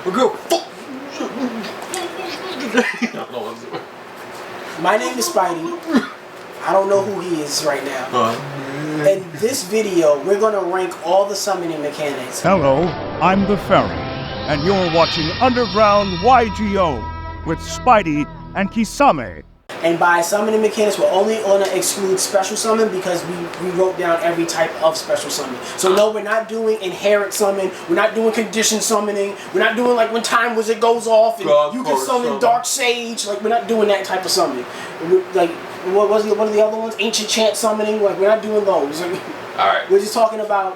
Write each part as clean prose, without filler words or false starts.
My name is Spidey. I don't know who he is right now. In this video, we're gonna rank all the summoning mechanics. Hello, I'm the Fairy, and you're watching Underground YGO with Spidey and Kisame. And by summoning mechanics, we're only gonna exclude special summon because we wrote down every type of special summon. So no, we're not doing inherent summon. We're not doing condition summoning. We're not doing like when Time Wizard goes off and you can summon Dark Sage. Like we're not doing that type of summoning. Like what are the other ones? Ancient Chant summoning. Like we're not doing those. All right. We're just talking about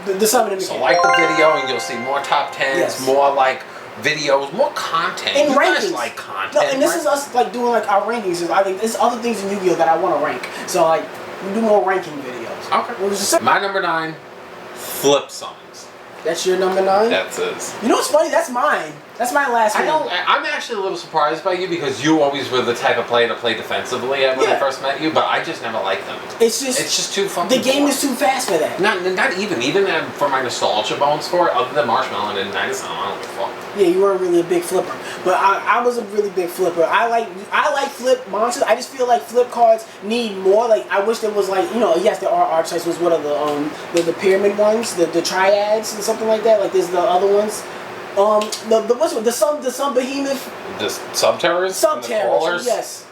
the summoning mechanics. So like the video, and you'll see more top 10s, yes. more like videos, more content. And you rankings. guys like content. No, and this is us like doing like our rankings. I think there's other things in Yu-Gi-Oh that I want to rank. So like we do more ranking videos. Okay. My number 9, flip summons. That's your number 9? That's it. You know what's funny? That's mine. That's my last one. I'm actually a little surprised by you because you always were the type of player to play defensively when I first met you, but I just never liked them. It's just too fucking the game is too fast for that. Not even for my nostalgia bones for it, other than Marshmallow and Night of Sun, I don't give a fuck. Yeah, you weren't really a big flipper, but I was a really big flipper. I like flip monsters. I just feel like flip cards need more. Like I wish there was like yes, there are archetypes. Was what are the pyramid ones, the triads and something like that. Like there's the other ones. The sun behemoth. The sub-terrors? Sub-terrors, yes.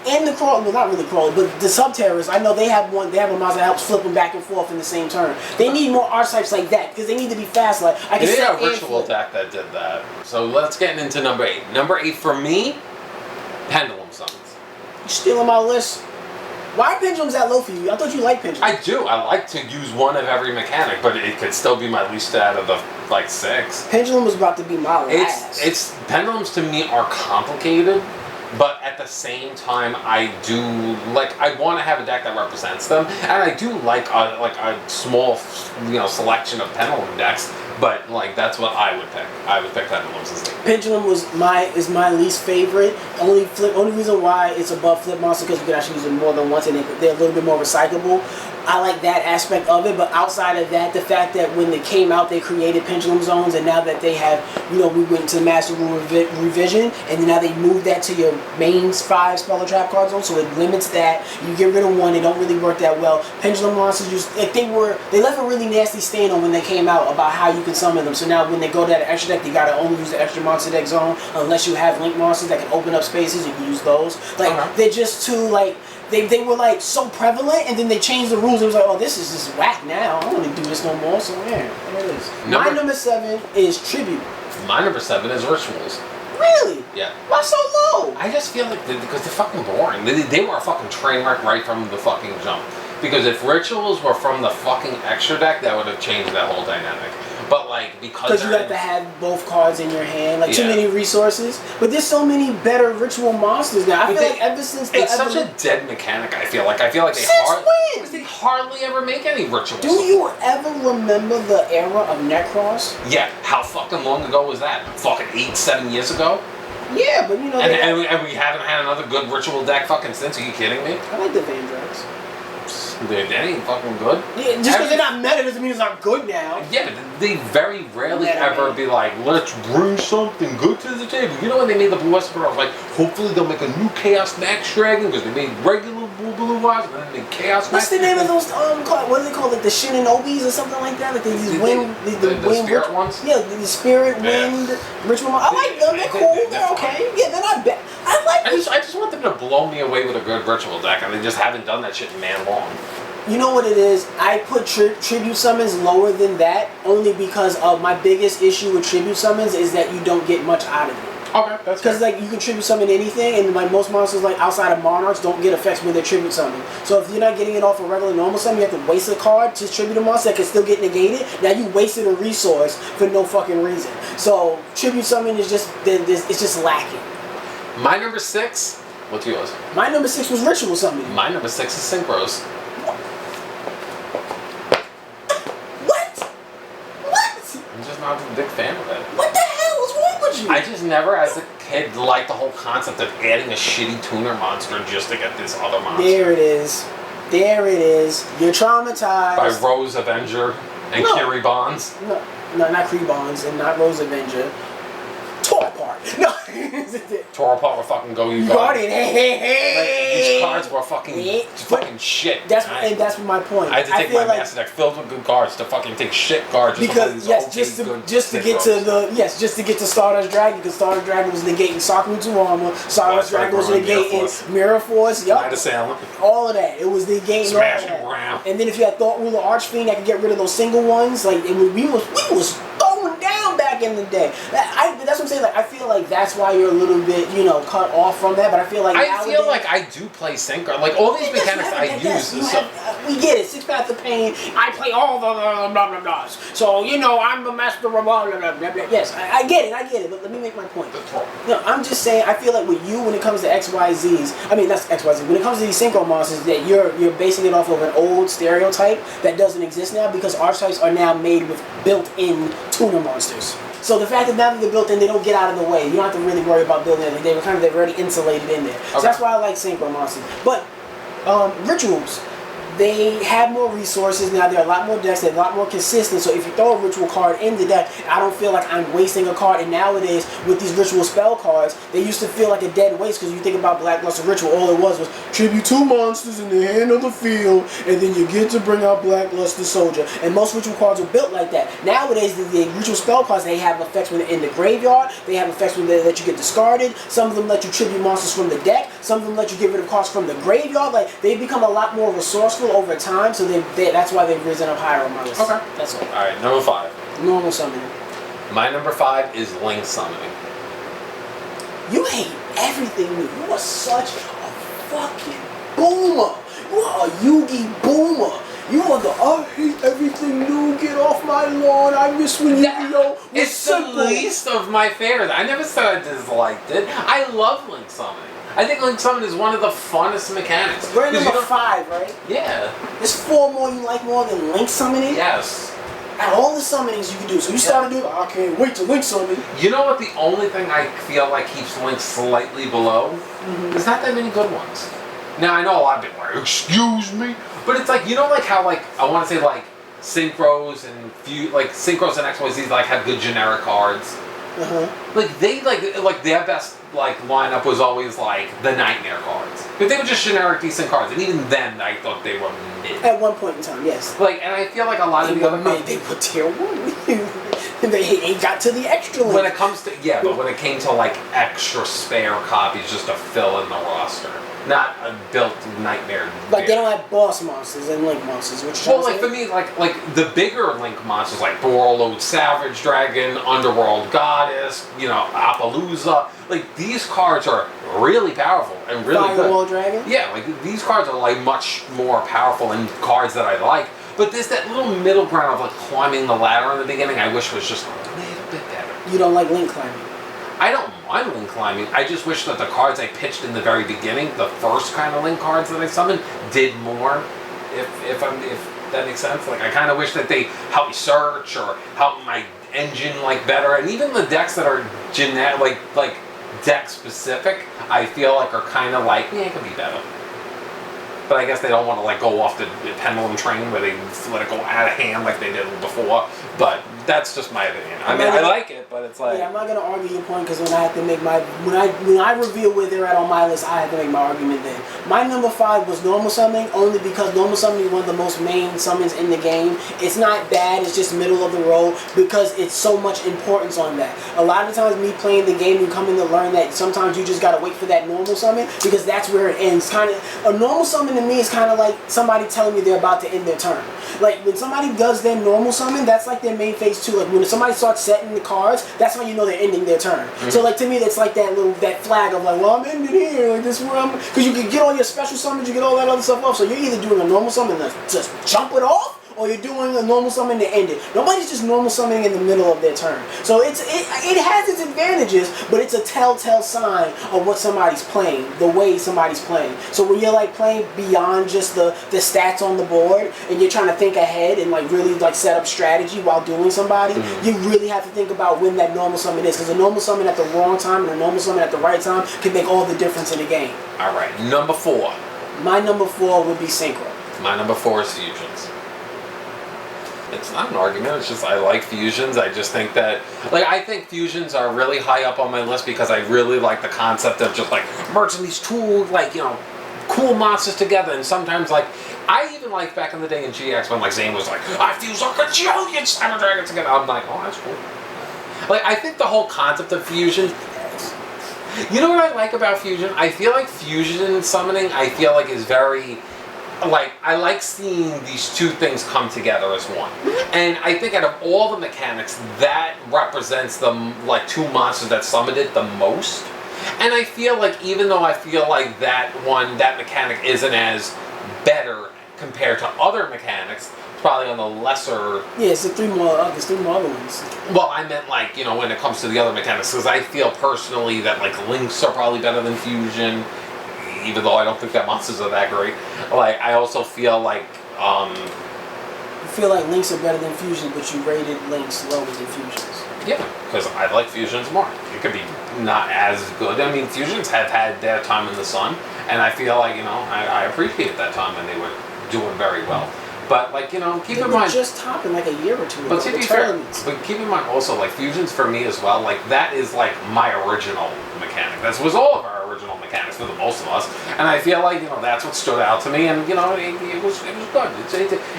And the crawler, well, not really crawler, but the sub-terrors. I know they have a monster that helps flip them back and forth in the same turn. They need more archetypes like that because they need to be fast. Like I can they had a ritual deck that did that. So let's get into number 8. Number 8 for me, Pendulum Summons. You stealing my list? Why are pendulums that low for you? I thought you liked pendulums. I do. I like to use one of every mechanic, but it could still be my least out of the 6. Pendulum was about to be my last. Pendulums to me are complicated, but at the same time, I want to have a deck that represents them, and I do like a small selection of pendulum decks. But that's what I would pick. I would pick Pendulums as Pendulum is my least favorite. Only reason why it's above Flip Monster because you can actually use it more than once and they're a little bit more recyclable. I like that aspect of it, but outside of that, the fact that when they came out, they created Pendulum Zones, and now that they have, we went to Master Rule Revision, and now they moved that to your main 5 Spell or Trap card zone, so it limits that. You get rid of one, they don't really work that well. Pendulum monsters they left a really nasty stain on when they came out about how you can summon them. So now when they go to that extra deck, you gotta only use the extra monster deck zone unless you have link monsters that can open up spaces. You can use those. They're just too They were so prevalent, and then they changed the rules. It was like, oh, this is just whack now. I don't want to do this no more. So there it is. My number 7 is Tribute. My number 7 is Rituals. Really? Yeah. Why so low? I just feel like because they're fucking boring. They were a fucking train wreck right from the fucking jump. Because if Rituals were from the fucking extra deck, that would have changed that whole dynamic. But because you have to have both cards in your hand, too many resources. But there's so many better ritual monsters now. I feel like ever since it's such a dead mechanic. I feel like they hardly ever make any rituals. Do you ever remember the era of Necros? Yeah, how fucking long ago was that? Fucking 8-7 years ago. Yeah, but and we haven't had another good ritual deck fucking since. Are you kidding me? I like the Vandrax. That ain't fucking good. Yeah, just because they're not meta doesn't mean it's not good now. Yeah, but they very rarely ever be like, let's bring something good to the table. You know when they made the Blue Esper, I was like, hopefully they'll make a new Chaos Max Dragon because they made regular Blue Eyes and then they made Chaos Max. What's the name of those, what do they call it, the Shinobis or something like that? Like these the spirit ones? Yeah, the spirit, wind, ritual. I like them, they're cool, they're okay. Yeah, they're not bad. I just want them to blow me away with a good ritual deck, and they just haven't done that shit in man long. You know what it is? I put tribute summons lower than that only because of my biggest issue with tribute summons is that you don't get much out of it. Okay, that's because you can tribute summon anything, and most monsters outside of Monarchs don't get effects when they're tribute summoned. So if you're not getting it off a regular normal summon, you have to waste a card to tribute a monster that can still get negated. Now you wasted a resource for no fucking reason. So tribute summon is just lacking. My number 6. What's yours? My number 6 was ritual summoning. My number 6 is Synchros. I'm just not a big fan of it. What the hell is wrong with you? I just never, as a kid, liked the whole concept of adding a shitty tuner monster just to get this other monster. There it is. There it is. You're traumatized. By Rose Avenger and Kiri Bonds. No, not Kiri Bonds and not Rose Avenger. Tore apart with fucking Go You Guardian. These cards were fucking shit. That's my point. I had to take my master deck filled with good cards to fucking take shit cards. Because just to get to Stardust Dragon, because Stardust Dragon was negating Sakuto armor, Stardust Dragon was negating Mirror Force, Night Assailant, all of that. It was negating Smash all and that. Ground. And then if you had Thought Ruler Archfiend that could get rid of those single ones, like we was throwing down back in the day. That's what I'm saying. Like I feel like that's why you're a little bit, cut off from that. But I feel like I do play Synchro. Like all these mechanics I use. We get it. Six Paths of Pain. I play all the blah blah blahs. So I'm the master of blah blah blah blah. Yes, I get it. But let me make my point. I'm just saying. I feel like with you, when it comes to XYZs, I mean that's XYZ. When it comes to these Synchro monsters, that you're basing it off of an old stereotype that doesn't exist now because archetypes are now made with built-in tuner monsters. So the fact that now that they're built in, they don't get out of the way. You don't have to really worry about building anything. They're already insulated in there. Okay. So that's why I like Synchro monsters. But rituals, they have more resources now. They're a lot more decks. They're a lot more consistent. So if you throw a ritual card in the deck, I don't feel like I'm wasting a card. And nowadays, with these ritual spell cards, they used to feel like a dead waste because you think about Blackluster Ritual, all it was tribute 2 monsters in the hand of the field, and then you get to bring out Blackluster Soldier. And most ritual cards are built like that. Nowadays, the ritual spell cards, they have effects when they're in the graveyard. They have effects when they let you get discarded. Some of them let you tribute monsters from the deck. Some of them let you get rid of cards from the graveyard. Like they've become a lot more resourceful over time, so that's why they've risen up higher on my list. Okay. That's all. Alright, number 5. Normal summoning. My number 5 is Link Summoning. You hate everything new. You are such a fucking boomer. You are a Yugi boomer. You are I hate everything new, get off my lawn, I miss when Yu-Gi-Oh! Was simple. The least of my favorites. I never said I disliked it. I love Link Summoning. I think Link Summon is one of the funnest mechanics. We're at number 5, right? Yeah. There's 4 more you like more than Link Summoning? Yes. At all the summonings you can do. So you started doing, I can't wait to Link Summon. You know what? The only thing I feel like keeps Link slightly below is not that many good ones. Now, I know a lot of people are like, excuse me? But it's like, how I want to say Synchros and Synchros and XYZ have good generic cards. Their best lineup was always the Nightmare cards. But they were just generic decent cards, and even then I thought they were mid. At one point in time, yes. And I feel like a lot of the other cards, they were tier 1. they got to the extra one. When it comes to but when it came to extra spare copies just to fill in the roster. Not a built Nightmare. They don't have boss monsters and Link monsters, which for me, the bigger Link monsters, like Borreload Savage Dragon, Underworld Goddess, Appaloosa, these cards are really powerful and really Firewall good. Dragon? Yeah, these cards are much more powerful than cards that I like. But there's that little middle ground of climbing the ladder in the beginning I wish was just a little bit better. You don't like Link climbing? I don't mind Link climbing. I just wish that the cards I pitched in the very beginning, the first kind of Link cards that I summoned, did more. If that makes sense. I kind of wish that they help me search or help my engine better. And even the decks that are generic, deck specific, I feel are kind of it could be better. But I guess they don't want to go off the pendulum train where they let it go out of hand like they did before. But that's just my opinion. I like it, but it's Yeah, I'm not gonna argue your point because when I have to make my when I reveal where they're at on my list, I have to make my argument then. My number 5 was Normal Summoning, only because Normal Summoning is one of the most main summons in the game. It's not bad, it's just middle of the road because it's so much importance on that. A lot of times me playing the game, you come in to learn that sometimes you just gotta wait for that normal summon because that's where it ends. A normal summon to me is kind of like somebody telling me they're about to end their turn. When somebody does their normal summon, that's their main phase 2. When somebody starts setting the cards, that's how you know they're ending their turn. So to me, that's that flag of well, I'm ending here, this is where I'm, because you can get all your special summons, you get all that other stuff off. So you're either doing a normal summon to just jump it off, or you're doing a normal summon to end it. Nobody's just normal summoning in the middle of their turn. So it has its advantages, but it's a telltale sign of what somebody's playing, the way somebody's playing. So when you're playing beyond just the stats on the board, and you're trying to think ahead and really set up strategy while dueling somebody, you really have to think about when that normal summon is, because a normal summon at the wrong time and a normal summon at the right time can make all the difference in the game. Alright, number 4. My number 4 would be Synchro. My number 4 is Fusions. It's not an argument. It's just I like fusions. I just think that, like, I think fusions are really high up on my list because I really like the concept of just like merging these two, like, you know, cool monsters together. And sometimes, like, I even like back in the day in GX when like Zane was like, I fuse like a gajillion Cyber Dragons together. I'm like, oh, that's cool. Like, I think the whole concept of fusion. You know what I like about fusion? I feel like fusion summoning, I feel like is very. Like, I like seeing these two things come together as one. And I think out of all the mechanics, that represents the, like, two monsters that summoned it the most. And I feel like, even though I feel like that mechanic isn't as better compared to other mechanics, it's probably on the lesser... Yeah, it's the three more other ones. Well, I meant, like, you know, when it comes to the other mechanics, because I feel personally that, like, links are probably better than fusion. Even though I don't think that monsters are that great. Like, I also feel like, You feel like links are better than fusions, but you rated links lower than fusions. Yeah, because I like fusions more. It could be not as good. I mean, fusions have had their time in the sun, and I feel like, you know, I appreciate that time when they were doing very well. But, like, you know, keep in mind... just topping like a year or two ago. But to be fair, but keep in mind also, like, fusions for me as well, like, that is, like, my original mechanic. That was all of our original mechanics for the most of us. And I feel like, you know, that's what stood out to me, and, you know, it was good.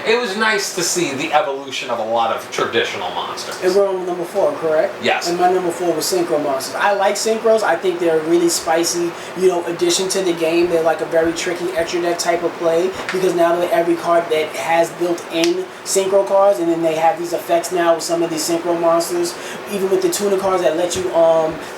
It was nice to see the evolution of a lot of traditional monsters. And we're on number 4, correct? Yes. And my number 4 was Synchro monsters. I like Synchros. I think they're a really spicy, you know, addition to the game. They're like a very tricky extra deck type of play, because now that every card that has built-in synchro cards, and then they have these effects now with some of these synchro monsters, even with the tuner cards that let you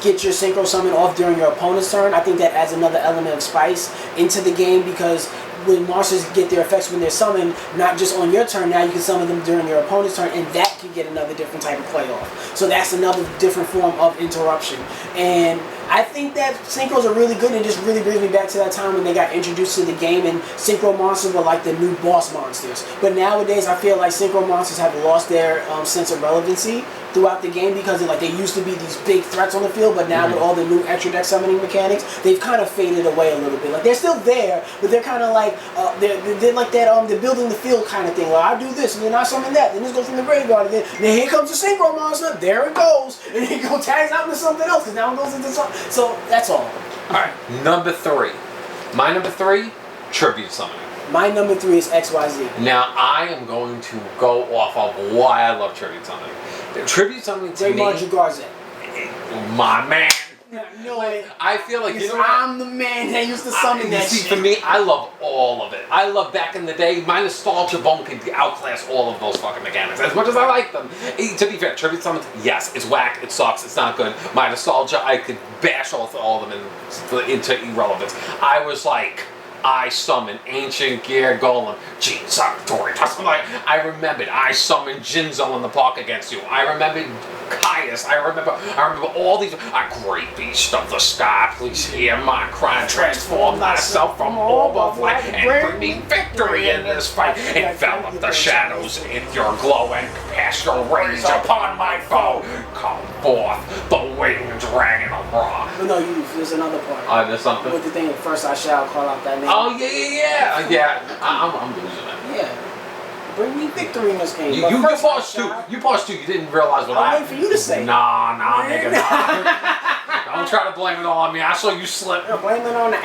get your synchro summon off during your opponent's turn. I think that adds another element of spice into the game, because when monsters get their effects when they're summoned, not just on your turn, now you can summon them during your opponent's turn, and that can get another different type of play off. So that's another different form of interruption. And I think that synchros are really good, and it just really brings me back to that time when they got introduced to the game, and synchro monsters were like the new boss monsters. But nowadays, I feel like synchro monsters have lost their sense of relevancy throughout the game, because they used to be these big threats on the field, but now with all the new extra deck summoning mechanics, they've kind of faded away a little bit. Like, they're still there, but they're kind of like they're like that they're building the field kind of thing. Like, I do this, and then I summon that, then this goes from the graveyard, and then here comes the synchro monster, there it goes, and it goes tags out into something else, because now it goes into something. So that's all. Alright, number 3. My number 3, tribute summoning. My number 3 is XYZ. Now, I am going to go off of why I love tribute summoning. Tribute summoning to me... My man. No way. I feel like, you know what? I'm the man that used to summon that shit. For me, I love all of it. I love back in the day, my nostalgia bone could outclass all of those fucking mechanics. As much as I like them. To be fair, tribute summons, yes, it's whack, it sucks, it's not good. My nostalgia, I could bash all of them into irrelevance. I was like... I summoned Ancient Gear Golem, Gene Sartori. I remembered I summoned Jinzo in the park against you. I remembered Caius. I remember all these. A great beast of the sky, please hear my cry and transform thyself from orb of light and bring me victory in this fight. Envelop the shadows in your glow and cast your rays upon my foe. Come forth, the winged dragon of Ra. But no, there's another part. There's something. With the thing, first I shall call out that name. Oh, yeah. I'm losing it. Yeah. Bring me victory in this game. You paused too. You paused too. You didn't realize what I'm waiting for you to say. Nah, nigga, nah. Don't try to blame it all on me. I saw you slip. Blame it on the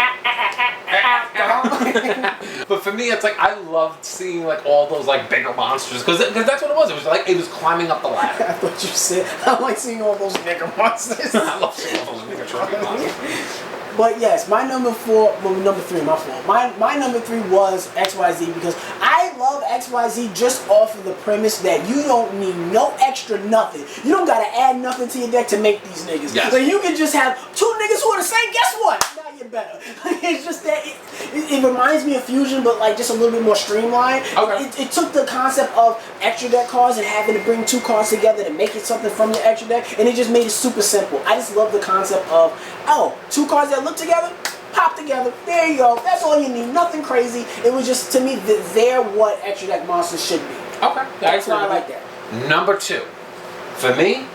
But for me, it's like I loved seeing like all those like bigger monsters because that's what it was. It was like it was climbing up the ladder. I thought you said I like seeing all those bigger monsters. I love seeing all those bigger trucking monsters. But yes, my number 3, my fault. My number 3 was XYZ, because I love XYZ just off of the premise that you don't need no extra nothing. You don't gotta add nothing to your deck to make these niggas. Yes. So you can just have 2 niggas who are the same. Guess what? Now you're better. It's just that it reminds me of Fusion, but like just a little bit more streamlined. Okay. It took the concept of extra deck cards and having to bring 2 cards together to make it something from your extra deck, and it just made it super simple. I just love the concept of 2 cards that look together, pop together, there you go. That's all you need, nothing crazy. It was just, to me, they're what extra deck monsters should be. Okay. That's why I like that. Number 2, for me,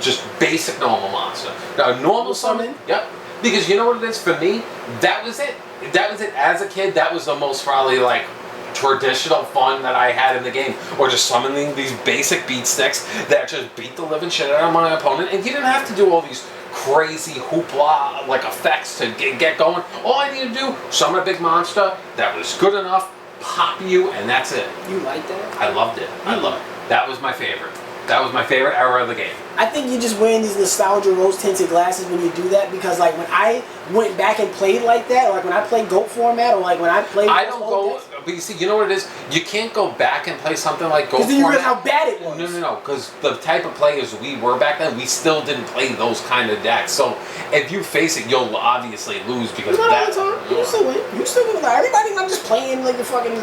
just basic normal monster. Now, normal summon, yep. Because you know what it is for me? That was it. That was it. As a kid, that was the most probably like traditional fun that I had in the game, or just summoning these basic beat sticks that just beat the living shit out of my opponent, and you didn't have to do all these crazy hoopla like effects to get going. All I needed to do, summon a big monster that was good enough, pop you, and that's it. You like that? I loved it. I loved it. That was my favorite. That was my favorite era of the game. I think you're just wearing these nostalgia rose-tinted glasses when you do that, because like when I went back and played like that, or like when I played GOAT format, or like when I played... I don't go... But you see, you know what it is? You can't go back and play something like GOAT format. Because then you realize how bad it was. No. Because the type of players we were back then, we still didn't play those kind of decks. So if you face it, you'll obviously lose because not that... all the time. You still win. You still win. Like, everybody's not just playing like the fucking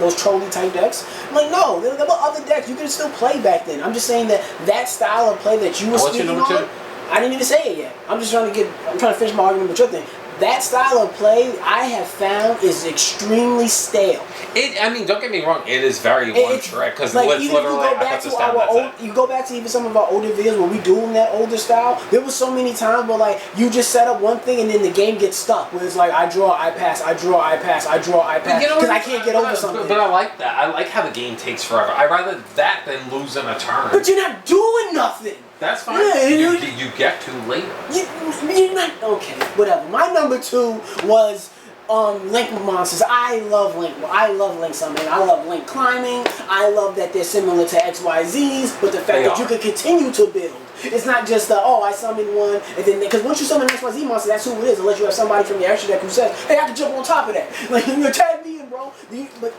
those trolley type decks. Like no, there were other decks you could still play back then. I'm just saying that style of play that you were speaking on, I didn't even say it yet. I'm trying to finish my argument with your thing. That style of play I have found is extremely stale. I mean, don't get me wrong. It is very one trick because like, it's literally I put this down. That's it. You go back to even some of our older videos where we doing that older style. There was so many times where like you just set up one thing and then the game gets stuck. Where it's like I draw, I pass, I draw, I pass, I draw, I pass. Because I can't get over something. But I like that. I like how the game takes forever. I'd rather that than losing a turn. But you're not doing nothing. That's fine. Yeah, you get to later. You're not okay. Whatever. My number 2 was Link monsters. I love Link. I love Link summoning. I love Link climbing. I love that they're similar to XYZs, but the fact that you can continue to build. It's not just I summoned one and then because once you summon an XYZ monster, that's who it is. Unless you have somebody from your extra deck who says, "Hey, I can jump on top of that." Like you tag me in, bro. But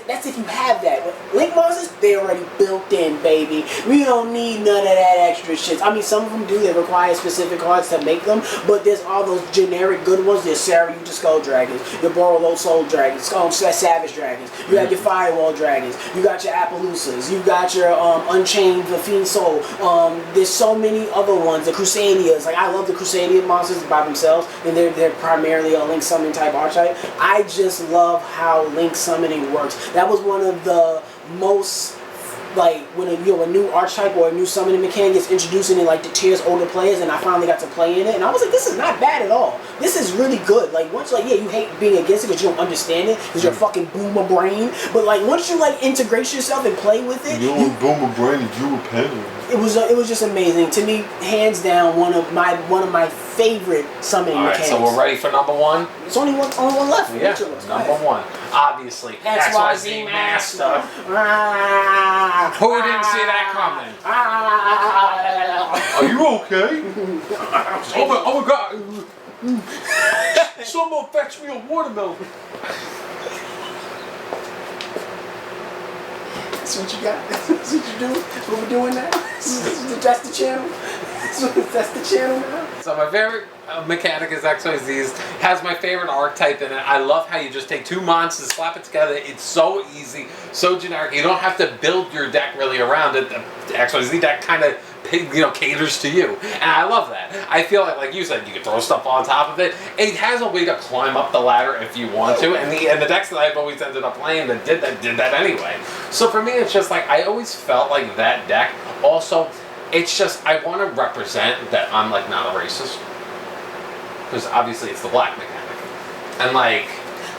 that's if you have that. But Link monsters, they already built in, baby. We don't need none of that extra shit. I mean, some of them do. They require specific cards to make them. But there's all those generic good ones. There's Sarah, the Skull Dragons, your Borrowload Soul Dragons, Savage Dragons. You have your Firewall Dragons. You got your Appaloosas. You got your Unchained the Fiend Soul. There's so many other ones. The Crusadias. Like I love the Crusadia monsters by themselves, and they're primarily a Link summoning type archetype. I just love how Link summoning works. That was one of the most like when a new archetype or a new summoning mechanic gets introduced in like the tiers older players, and I finally got to play in it, and I was like, this is not bad at all. This is really good. Like once you hate being against it because you don't understand it because you're a fucking boomer brain, but like once you like integrate yourself and play with it, you boomer brain, you a pendulum. It was just amazing to me, hands down. One of my favorite summoning mechanics. So we're ready for number 1. It's only one left. Yeah, number 1. Obviously, XYZ Master. Who didn't see that coming? Are you okay? Oh my God! Someone fetch me a watermelon. That's what you got? That's what you do? That's what we're doing now? That's the channel? That's the channel now? So my favorite mechanic is XYZ's. Has my favorite archetype in it. I love how you just take 2 monsters, slap it together. It's so easy, so generic. You don't have to build your deck really around it. The XYZ deck kind of caters to you, and I love that. I feel like you said, you can throw stuff on top of it. It has a way to climb up the ladder if you want to, and the decks that I've always ended up playing that did that anyway. So for me, it's just like I always felt like that deck. Also, it's just I want to represent that I'm like not a racist, because obviously it's the black mechanic, and like.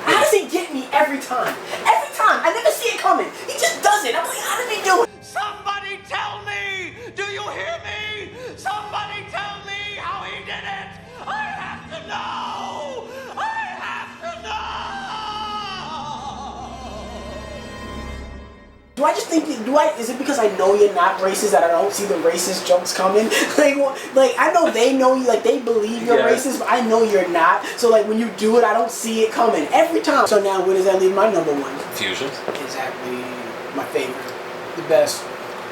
How does he get me every time? Every time! I never see it coming. He just does it. I'm like, how does he do it? Somebody tell me! Do you hear me? Somebody tell me how he did it! I have to know! I have to know! Is it because I know you're not racist that I don't see the racist jokes coming? like I know they know you, like they believe you're racist, but I know you're not. So like when you do it, I don't see it coming every time. So now where does that leave my number 1? Fusions. Exactly. My favorite. The best.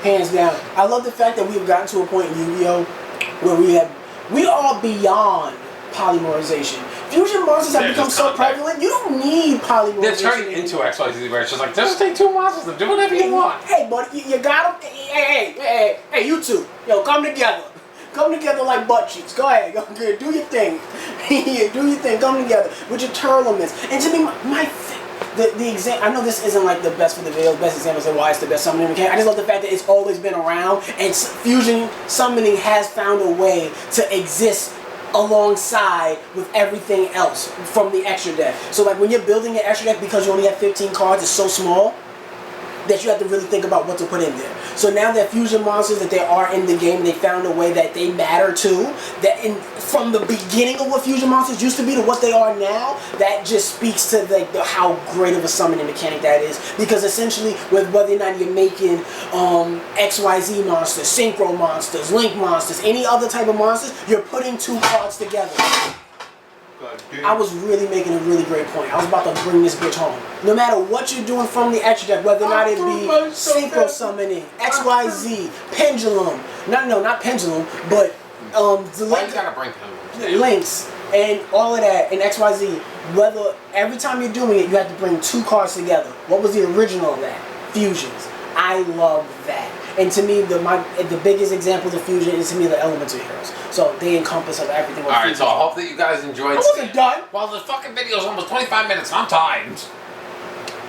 Hands down. I love the fact that we've gotten to a point in Yu-Gi-Oh! Where we are beyond polymerization. Fusion monsters have become so prevalent, you don't need polymerization. They're turning into XYZ where it's just like, just take 2 monsters and do whatever you want. Hey, buddy, you got them? Hey, you two. Yo, come together. Come together like butt cheeks. Go ahead. Go, do your thing. Do your thing. Come together with your tournaments. And to me, the example, I know this isn't like the best for the video, best example of why it's the best summoning mechanic. I just love the fact that it's always been around, and fusion summoning has found a way to exist alongside with everything else from the extra deck. So like when you're building an extra deck, because you only have 15 cards, it's so small that you have to really think about what to put in there. So now that fusion monsters that they are in the game, they found a way that they matter too. That from the beginning of what fusion monsters used to be to what they are now, that just speaks to how great of a summoning mechanic that is. Because essentially, with whether or not you're making XYZ monsters, Synchro monsters, Link monsters, any other type of monsters, you're putting 2 cards together. I was really making a really great point. I was about to bring this bitch home. No matter what you're doing from the extra deck, whether or not it be Synchro Summoning, XYZ, Pendulum, not Pendulum, but the Why you gotta bring Pendulum? links and all of that in XYZ, whether every time you're doing it, you have to bring 2 cards together. What was the original of that? Fusions. I love that. And to me, the biggest example of fusion is to me the elemental heroes. So they encompass of everything. Alright, so I hope that you guys enjoyed. I wasn't done. Well, the fucking video is almost 25 minutes. I'm tired.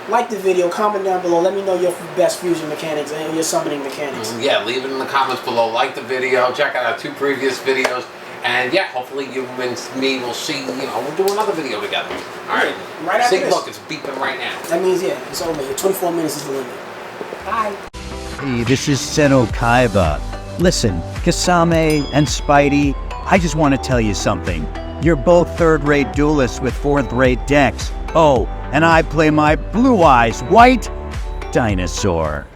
Like the video, comment down below. Let me know your best fusion mechanics and your summoning mechanics. Yeah, leave it in the comments below. Like the video. Check out our 2 previous videos. And yeah, hopefully you and me will see, we'll do another video together. Alright. Right after see, this. look, it's beeping right now. That means, yeah, it's over. 24 minutes is the limit. Bye. Hey, this is Seno Kaiba. Listen, Kisame and Spidey, I just want to tell you something. You're both third-rate duelists with fourth-rate decks. Oh, and I play my Blue Eyes White Dinosaur.